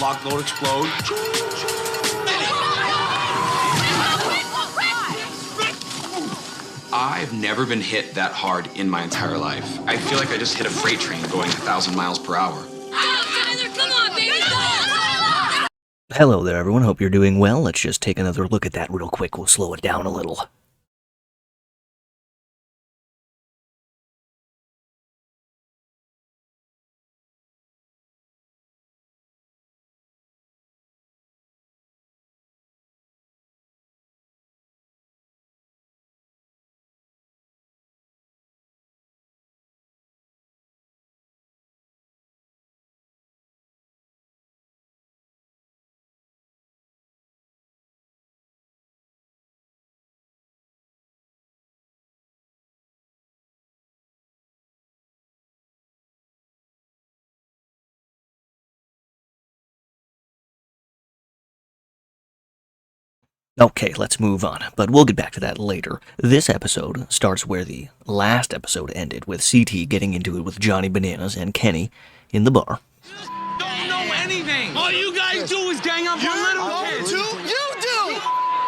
Lock, load, explode. I've never been hit that hard in my entire life. I feel like I just hit a freight train going 1,000 miles per hour. Come on, baby! Hello there, everyone. Hope you're doing well. Let's just take another look at that real quick. We'll slow it down a little. Okay, let's move on, but we'll get back to that later. This episode starts where the last episode ended, with CT getting into it with Johnny Bananas and Kenny in the bar. Don't know anything! All you guys do is gang up on little kids! You do!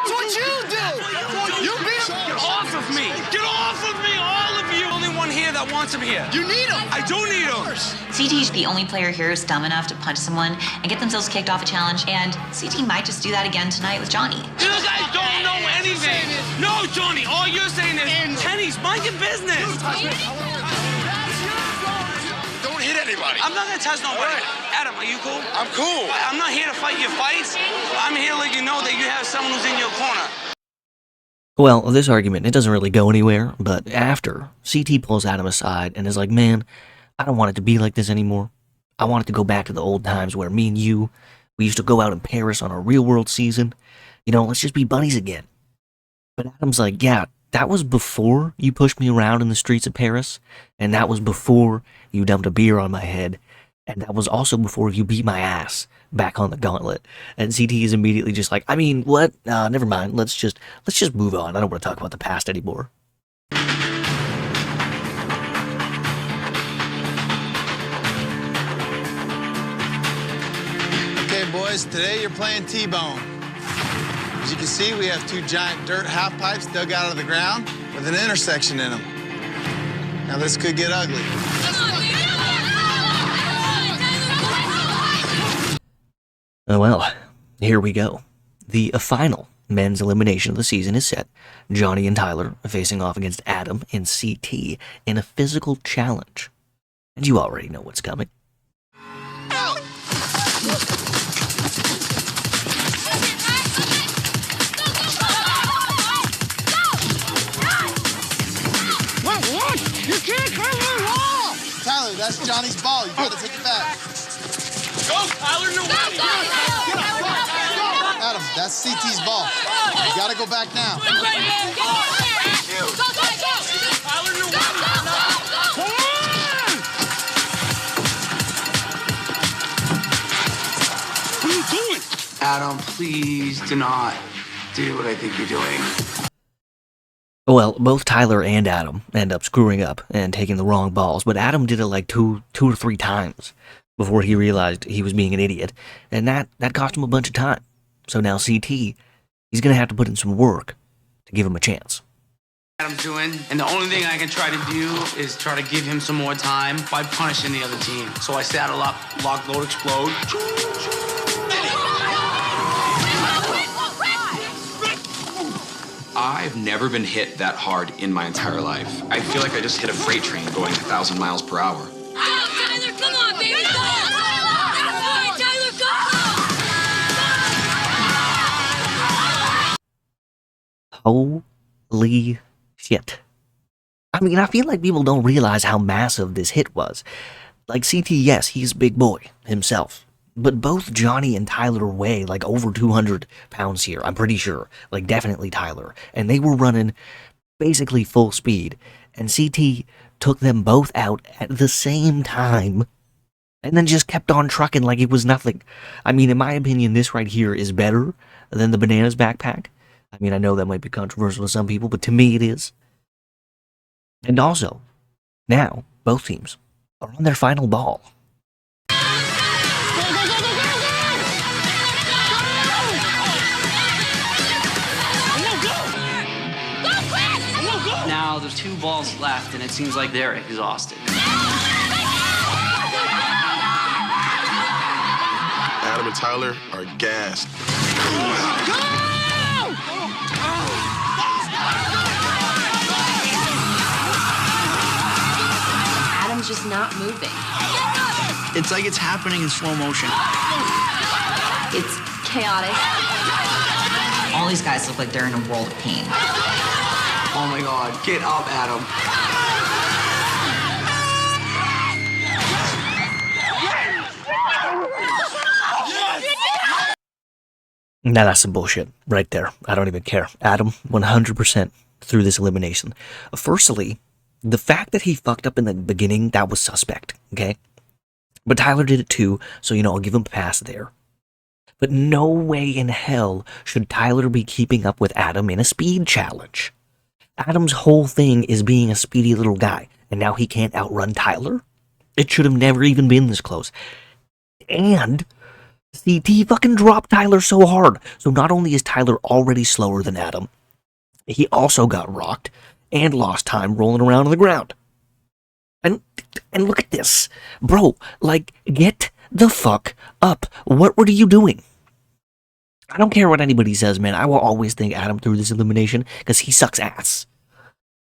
It's what you do! Get off of me! Get off of me, all of you! Only one here that wants him here. You need him! I don't need him! CT's the only player here who's dumb enough to punch someone and get themselves kicked off a challenge, and CT might just do that again tonight with Johnny. You guys don't know anything! No, Johnny, all you're saying is, Kenny's mind your business! Don't hit anybody! I'm not gonna test nobody. Adam, are you cool? I'm cool! I'm not here to fight your fights. I'm here to let you know that you have someone who's in your corner. Well, this argument, it doesn't really go anywhere, but after, CT pulls Adam aside and is like, man, I don't want it to be like this anymore. I want it to go back to the old times where me and you, we used to go out in Paris on a real-world season. You know, let's just be buddies again. But Adam's like, yeah, that was before you pushed me around in the streets of Paris, and that was before you dumped a beer on my head, and that was also before you beat my ass back on the gauntlet. And CT is immediately just like, I mean, what? Never mind. Let's just move on. I don't want to talk about the past anymore. Okay, boys, today you're playing T-bone. As you can see, we have two giant dirt half pipes dug out of the ground with an intersection in them. Now this could get ugly. Well, here we go. The final men's elimination of the season is set. Johnny and Tyler facing off against Adam and CT in a physical challenge. And you already know what's coming. What? You can't cover the wall! Tyler, that's Johnny's ball. You gotta take it back. Go, Tyler, no way! Adam, that's CT's ball. You gotta go back now. Tyler, no way! What are you doing? Adam, please do not do what I think you're doing. Well, both Tyler and Adam end up screwing up and taking the wrong balls, but Adam did it like two or three times before he realized he was being an idiot, and that cost him a bunch of time. So now CT, he's going to have to put in some work to give him a chance. Adam's doing, and the only thing I can try to do is try to give him some more time by punishing the other team. So I saddle up, lock, load, explode. I've never been hit that hard in my entire life. I feel like I just hit a freight train going 1,000 miles per hour. Tyler, come on, baby! Tyler, go! Holy shit. I mean, I feel like people don't realize how massive this hit was. Like, CT, yes, he's a big boy himself. But both Johnny and Tyler weigh like over 200 pounds here, I'm pretty sure. Like, definitely Tyler. And they were running basically full speed. And CT took them both out at the same time. And then just kept on trucking like it was nothing. I mean, in my opinion, this right here is better than the Bananas backpack. I mean, I know that might be controversial to some people, but to me it is. And also, now, both teams are on their final ball. balls left, and it seems like they're exhausted. Adam and Tyler are gassed. Adam's just not moving. It's like it's happening in slow motion. It's chaotic. All these guys look like they're in a world of pain. Oh my God, get up, Adam. Now that's some bullshit right there. I don't even care. Adam, 100% through this elimination. Firstly, the fact that he fucked up in the beginning, that was suspect, okay? But Tyler did it too, so, I'll give him a pass there. But no way in hell should Tyler be keeping up with Adam in a speed challenge. Adam's whole thing is being a speedy little guy, and now he can't outrun Tyler? It should have never even been this close. And CT fucking dropped Tyler so hard. So not only is Tyler already slower than Adam, he also got rocked and lost time rolling around on the ground. And look at this. Bro, get the fuck up. What were you doing? I don't care what anybody says, man. I will always think Adam through this elimination because he sucks ass.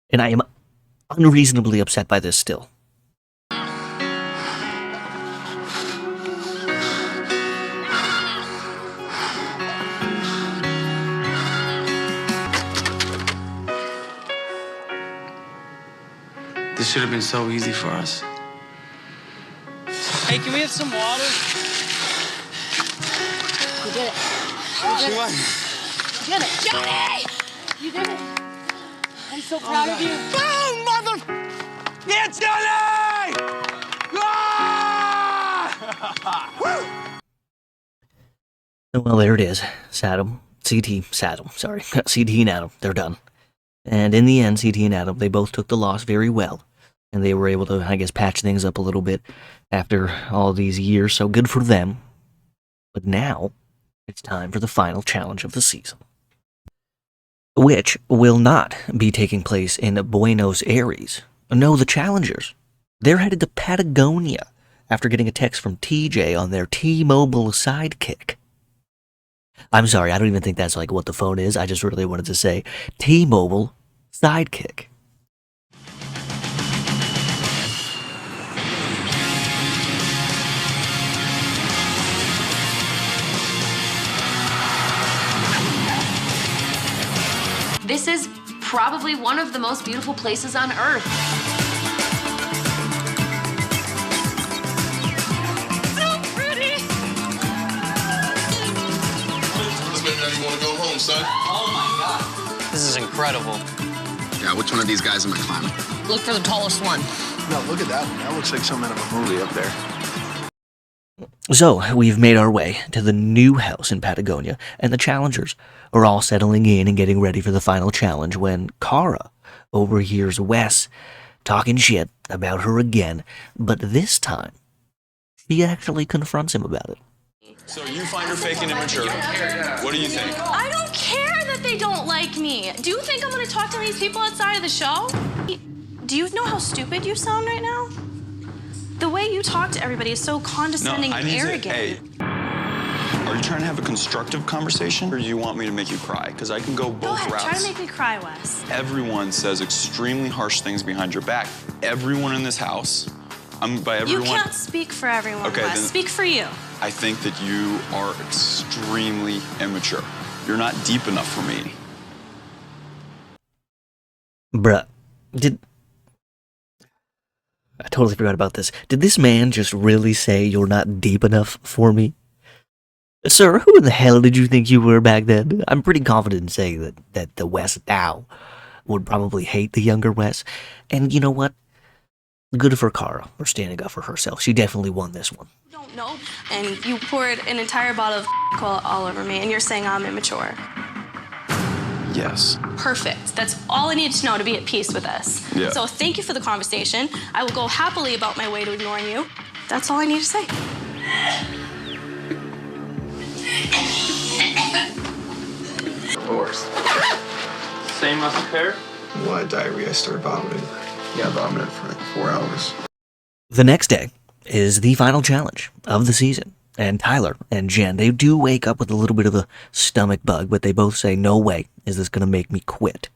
And I am unreasonably upset by this still. This should have been so easy for us. Hey, can we have some water? You did it. You did it. You did it. Johnny! You did it. I'm so proud of you. Oh, mother! Yeah, Johnny! Ah! Well, there it is. Saddam. CT. Saddam. Sorry. CT and Adam. They're done. And in the end, CT and Adam, they both took the loss very well. And they were able to, I guess, patch things up a little bit after all these years. So good for them. But now, it's time for the final challenge of the season, which will not be taking place in Buenos Aires. No, the challengers. They're headed to Patagonia after getting a text from TJ on their T-Mobile sidekick. I'm sorry, I don't even think that's what the phone is. I just really wanted to say T-Mobile sidekick. This is probably one of the most beautiful places on Earth. So pretty! This made me want to go home, son. Oh my God. This is incredible. Yeah, which one of these guys am I climbing? Look for the tallest one. No, look at that one. That looks like some out of a movie up there. So, we've made our way to the new house in Patagonia, and the challengers are all settling in and getting ready for the final challenge when Kara overhears Wes talking shit about her again, but this time, she actually confronts him about it. So you find her fake and immature. What do you think? I don't care that they don't like me. Do you think I'm gonna talk to these people outside of the show? Do you know how stupid you sound right now? The way you talk to everybody is so condescending and arrogant. Hey, are you trying to have a constructive conversation, or do you want me to make you cry? Because I can go both Go ahead, routes. try to make me cry, Wes. Everyone says extremely harsh things behind your back. Everyone in this house, by everyone. You can't speak for everyone, Okay, Wes. then- Speak for you. I think that you are extremely immature. You're not deep enough for me. Bruh, I totally forgot about this. Did this man just really say you're not deep enough for me? Sir, who in the hell did you think you were back then? I'm pretty confident in saying that the Wes now would probably hate the younger Wes. And you know what? Good for Kara for standing up for herself. She definitely won this one. You don't know, and you poured an entire bottle of all over me, and you're saying I'm immature. Yes. Perfect. That's all I need to know to be at peace with this. Yeah. So thank you for the conversation. I will go happily about my way to ignoring you. That's all I need to say. Of course. Same muscle pair? Why diarrhea? I started vomiting. Yeah, I vomited for like 4 hours. The next day is the final challenge of the season. And Tyler and Jen, they do wake up with a little bit of a stomach bug, but they both say, no way is this going to make me quit.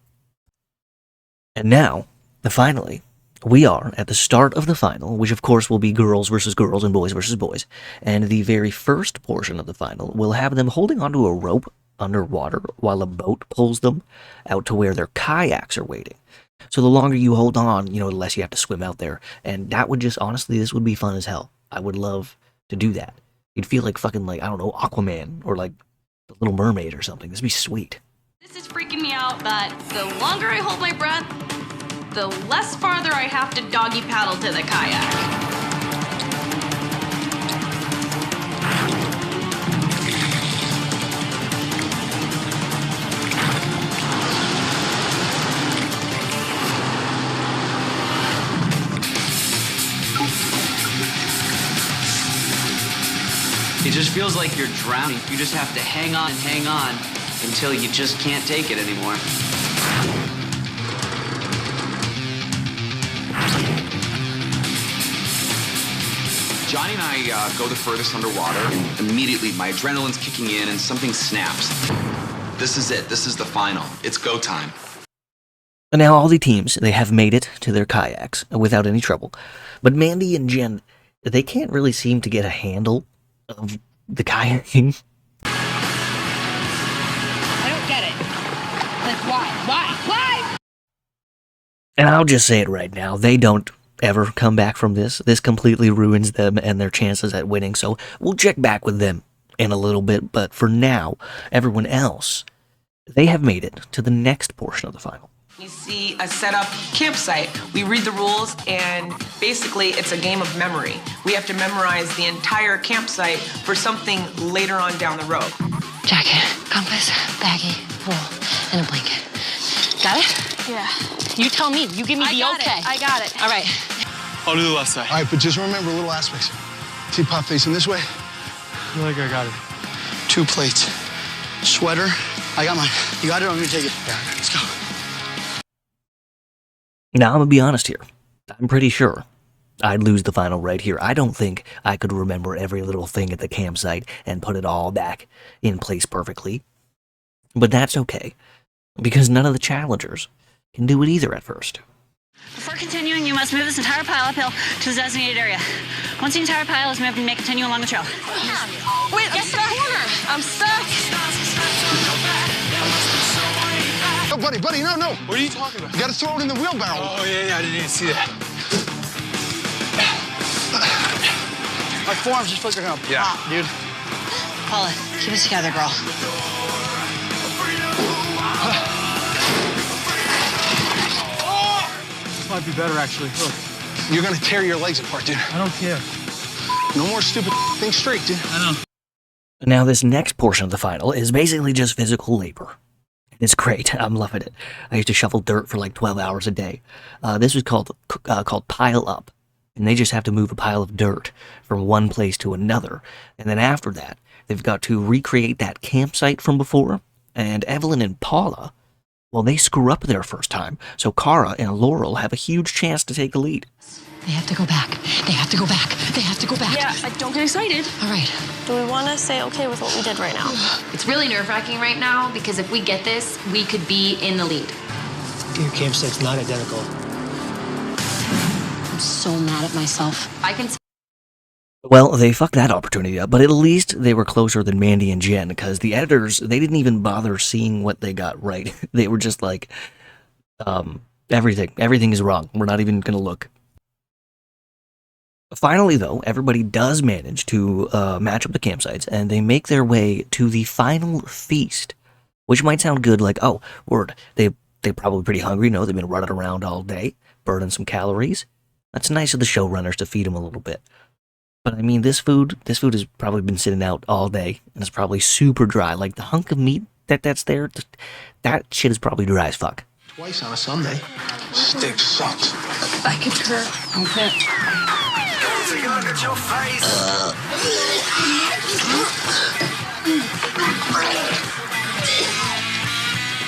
And now, finally, we are at the start of the final, which of course will be girls versus girls and boys versus boys. And the very first portion of the final will have them holding onto a rope underwater while a boat pulls them out to where their kayaks are waiting. So the longer you hold on, the less you have to swim out there. And that would just, honestly, this would be fun as hell. I would love to do that. You'd feel like fucking, I don't know, Aquaman or like the Little Mermaid or something. This would be sweet. This is freaking me out, but the longer I hold my breath, the less farther I have to doggy paddle to the kayak. It just feels like you're drowning. You just have to hang on and hang on until you just can't take it anymore. Johnny and I go the furthest underwater, and immediately my adrenaline's kicking in and something snaps. This is it. This is the final. It's go time. And now all the teams, they have made it to their kayaks without any trouble. But Mandy and Jen, they can't really seem to get a handle of the kayaking. I don't get it. Like, why? Why? And I'll just say it right now, they don't ever come back from this. This completely ruins them and their chances at winning, so we'll check back with them in a little bit. But for now, everyone else, they have made it to the next portion of the final. You see a set up campsite. We read the rules, and basically it's a game of memory. We have to memorize the entire campsite for something later on down the road. Jacket, compass, baggie, wool, and a blanket. Got it? Yeah. You tell me. You give me the okay. I got it. All right. I'll do the left side. All right, but just remember little aspects. See Pop facing this way? I feel like I got it. 2 plates. Sweater. I got mine. You got it? I'm gonna take it. Yeah, let's go. Now, I'm going to be honest here. I'm pretty sure I'd lose the final right here. I don't think I could remember every little thing at the campsite and put it all back in place perfectly. But that's okay, because none of the challengers can do it either at first. Before continuing, you must move this entire pile uphill to the designated area. Once the entire pile is moved, you may continue along the trail. Wait, I'm stuck. I'm stuck. Oh, buddy, no. What are you talking about? You gotta throw it in the wheelbarrow. Oh, yeah, I didn't even see that. My forearms just flicking up. Yeah. Dude. Paula, keep us together, girl. This might be better, actually. Look. You're gonna tear your legs apart, dude. I don't care. No more stupid things straight, dude. I know. Now, this next portion of the final is basically just physical labor. It's great. I'm loving it. I used to shovel dirt for like 12 hours a day. This was called pile up. And they just have to move a pile of dirt from one place to another. And then after that, they've got to recreate that campsite from before. And Evelyn and Paula, well, they screw up their first time. So Cara and Laurel have a huge chance to take the lead. They have to go back. They have to go back. They have to go back. Yeah, don't get excited. All right. Do we want to say okay with what we did right now? It's really nerve-wracking right now because if we get this, we could be in the lead. Your campsite's not identical. I'm so mad at myself. I can. Well, they fucked that opportunity up, but at least they were closer than Mandy and Jen, because the editors, they didn't even bother seeing what they got right. They were just like, everything is wrong. We're not even going to look. Finally, though, everybody does manage to match up the campsites, and they make their way to the final feast, which might sound good, like, oh, word, they're probably pretty hungry, no, they've been running around all day, burning some calories. That's nice of the showrunners to feed them a little bit. But I mean, this food has probably been sitting out all day, and it's probably super dry. Like, the hunk of meat that's there, that shit is probably dry as fuck. Twice on a Sunday. Steak sucks. I can turn. Okay.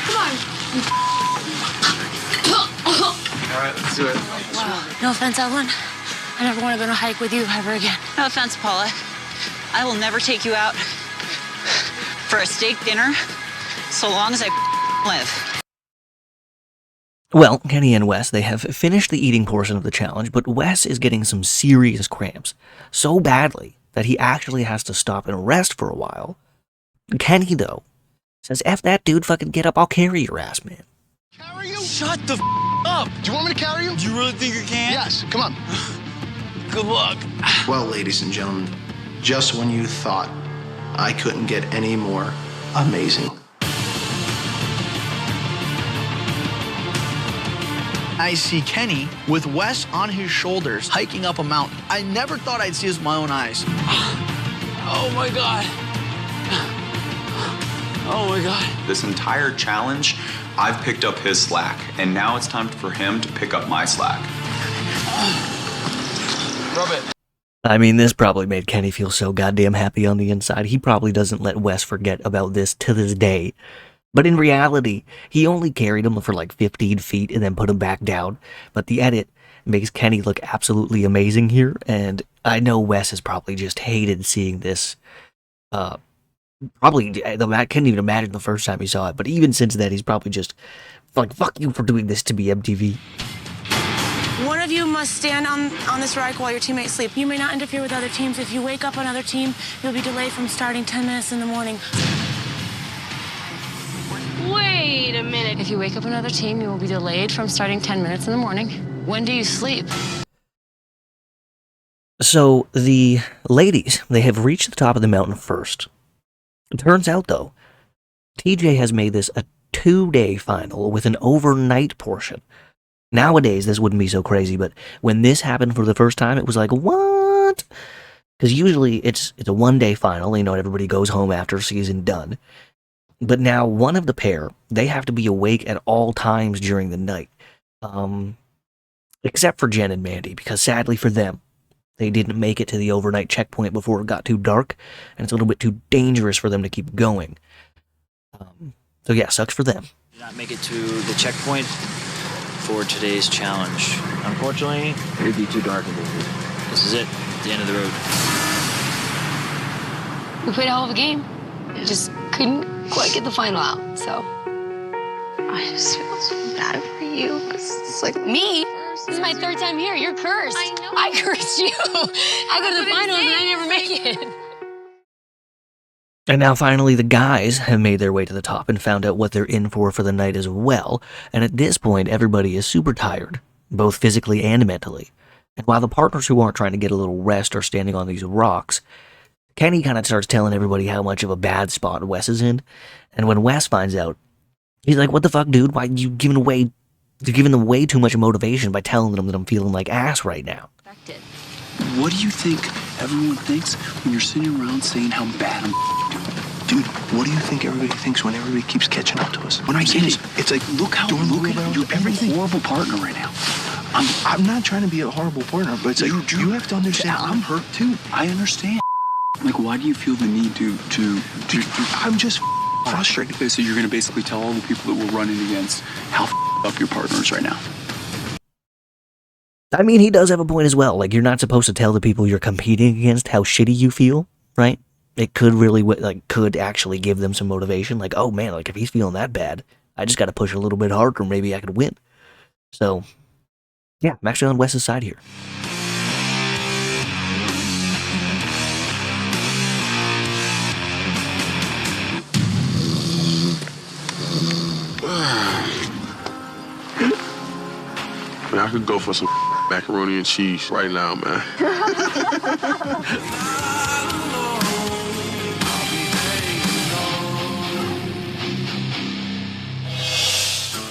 Come on. Let's do it. Wow. No offense, Evelyn. I never want to go on a hike with you ever again. No offense, Paula. I will never take you out for a steak dinner so long as I live. Well, Kenny and Wes, they have finished the eating portion of the challenge, but Wes is getting some serious cramps. So badly that he actually has to stop and rest for a while. Kenny, though, says, F that dude, fucking get up, I'll carry your ass, man. Carry you? Shut the up! Do you want me to carry you? Do you really think you can? Yes, come on. Good luck. Well, ladies and gentlemen, just when you thought I couldn't get any more amazing. I see Kenny with Wes on his shoulders hiking up a mountain. I never thought I'd see this with my own eyes. Oh my God. Oh my God. This entire challenge, I've picked up his slack, and now it's time for him to pick up my slack. Rub it. I mean, this probably made Kenny feel so goddamn happy on the inside. He probably doesn't let Wes forget about this to this day. But in reality, he only carried him for like 15 feet and then put him back down. But the edit makes Kenny look absolutely amazing here, and I know Wes has probably just hated seeing this. Probably, I couldn't even imagine the first time he saw it, but even since then, he's probably just like, fuck you for doing this to me, MTV. One of you must stand on this ride while your teammates sleep. You may not interfere with other teams. If you wake up another team, you'll be delayed from starting 10 minutes in the morning. Wait a minute. If you wake up another team, you will be delayed from starting 10 minutes in the morning. When do you sleep? So the ladies, they have reached the top of the mountain first. It turns out, though, TJ has made this a 2-day final with an overnight portion. Nowadays, this wouldn't be so crazy, but when this happened for the first time, it was like, what? Because usually it's a 1-day final, everybody goes home after season done. But now one of the pair, they have to be awake at all times during the night. Except for Jen and Mandy, because sadly for them, they didn't make it to the overnight checkpoint before it got too dark, and it's a little bit too dangerous for them to keep going. So yeah, sucks for them. Did not make it to the checkpoint for today's challenge. Unfortunately, it would be too dark in here. This is it, the end of the road. We played a hell of a game. I just couldn't quite get the final out, so. I just feel so bad for you, because it's like me. This is my 3rd time here. You're cursed. I know. I cursed you. I go to the finals and I never make it. And now finally the guys have made their way to the top and found out what they're in for the night as well. And at this point, everybody is super tired, both physically and mentally. And while the partners who aren't trying to get a little rest are standing on these rocks, Kenny kind of starts telling everybody how much of a bad spot Wes is in. And when Wes finds out, he's like, what the fuck, dude? Why you giving away... You're giving them way too much motivation by telling them that I'm feeling like ass right now. What do you think everyone thinks when you're sitting around saying how bad I'm doing? Dude, what do you think everybody thinks when everybody keeps catching up to us? When I get it, It's like, look at you're a horrible partner right now. I'm not trying to be a horrible partner, but it's like, you have to understand, I'm hurt too. I understand. Like, why do you feel the need to I'm just frustrated. Okay, so you're going to basically tell all the people that we're running against how up your partners right now. I mean, he does have a point as well. Like, you're not supposed to tell the people you're competing against how shitty you feel, right? It could really, could actually give them some motivation. Like, oh man, if he's feeling that bad, I just got to push a little bit harder, maybe I could win. So, yeah, I'm actually on Wes's side here. I could go for some macaroni and cheese right now, man.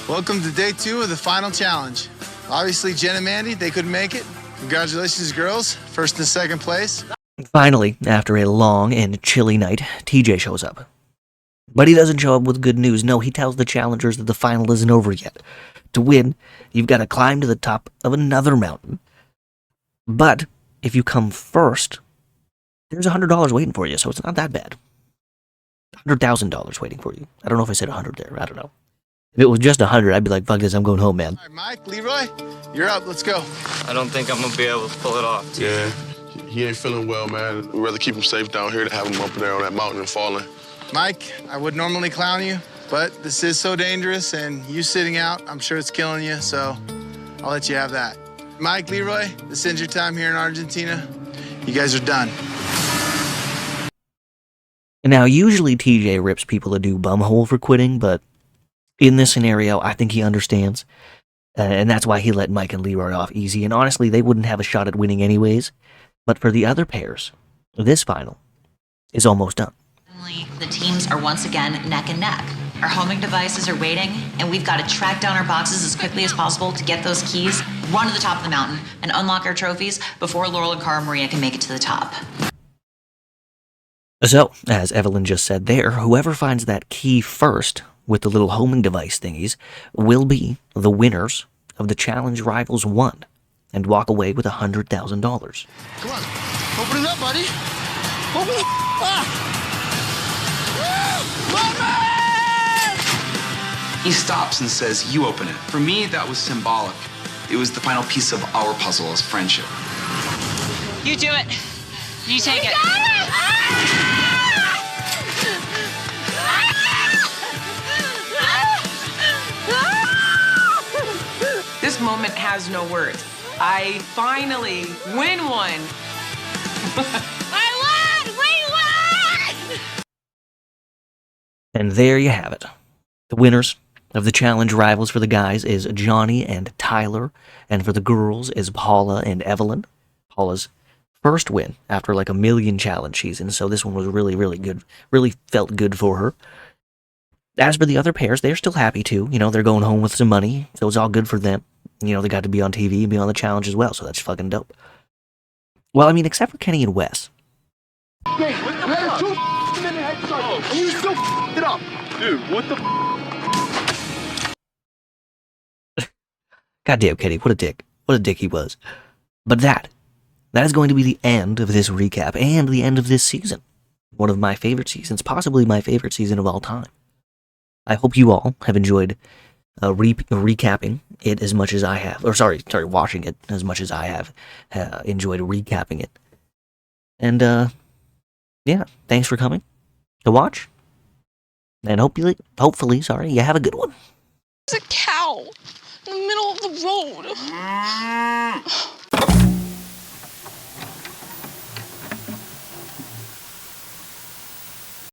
Welcome to day 2 of the final challenge. Obviously, Jen and Mandy, they couldn't make it. Congratulations, girls. 1st and 2nd place. Finally, after a long and chilly night, TJ shows up. But he doesn't show up with good news. No, he tells the challengers that the final isn't over yet. To win, you've got to climb to the top of another mountain. But if you come first, there's $100 waiting for you, so it's not that bad. $100,000 waiting for you. I don't know if I said 100 there. I don't know. If it was just 100, I'd be like, fuck this, I'm going home, man. All right, Mike, Leroy, you're up. Let's go. I don't think I'm gonna be able to pull it off. Yeah, he ain't feeling well, man. We'd rather keep him safe down here than have him up there on that mountain and falling. Mike, I would normally clown you, but this is so dangerous, and you sitting out, I'm sure it's killing you, so I'll let you have that. Mike, Leroy, this ends your time here in Argentina. You guys are done. Now, usually TJ rips people a new bumhole for quitting, but in this scenario, I think he understands. And that's why he let Mike and Leroy off easy. And honestly, they wouldn't have a shot at winning anyways. But for the other pairs, this final is almost done. The teams are once again neck and neck. Our homing devices are waiting, and we've got to track down our boxes as quickly as possible to get those keys, run to the top of the mountain, and unlock our trophies before Laurel and Cara Maria can make it to the top. So, as Evelyn just said there, whoever finds that key first with the little homing device thingies will be the winners of the Challenge Rivals 1 and walk away with $100,000. Come on, open it up, buddy. Open it up. He stops and says, you open it. For me, that was symbolic. It was the final piece of our puzzle as friendship. You do it. You take it. This moment has no words. I finally win one. I won! We won! And there you have it. The winners of the Challenge Rivals for the guys is Johnny and Tyler, and for the girls is Paula and Evelyn. Paula's first win after like a million challenge seasons, so this one was really, really good. Really felt good for her. As for the other pairs, they're still happy too. You know, they're going home with some money, so it's all good for them. You know, they got to be on TV and be on the challenge as well, so that's fucking dope. Well, I mean, except for Kenny and Wes. Hey, we had a 2-minute head start, and you still f***ed it up. Dude, what the Goddamn, Kenny, what a dick. What a dick he was. But that is going to be the end of this recap and the end of this season. One of my favorite seasons, possibly my favorite season of all time. I hope you all have enjoyed recapping it as much as I have. Or sorry, watching it as much as I have enjoyed recapping it. And, yeah, thanks for coming to watch. And hopefully, you have a good one. It's a cow in the middle of the road.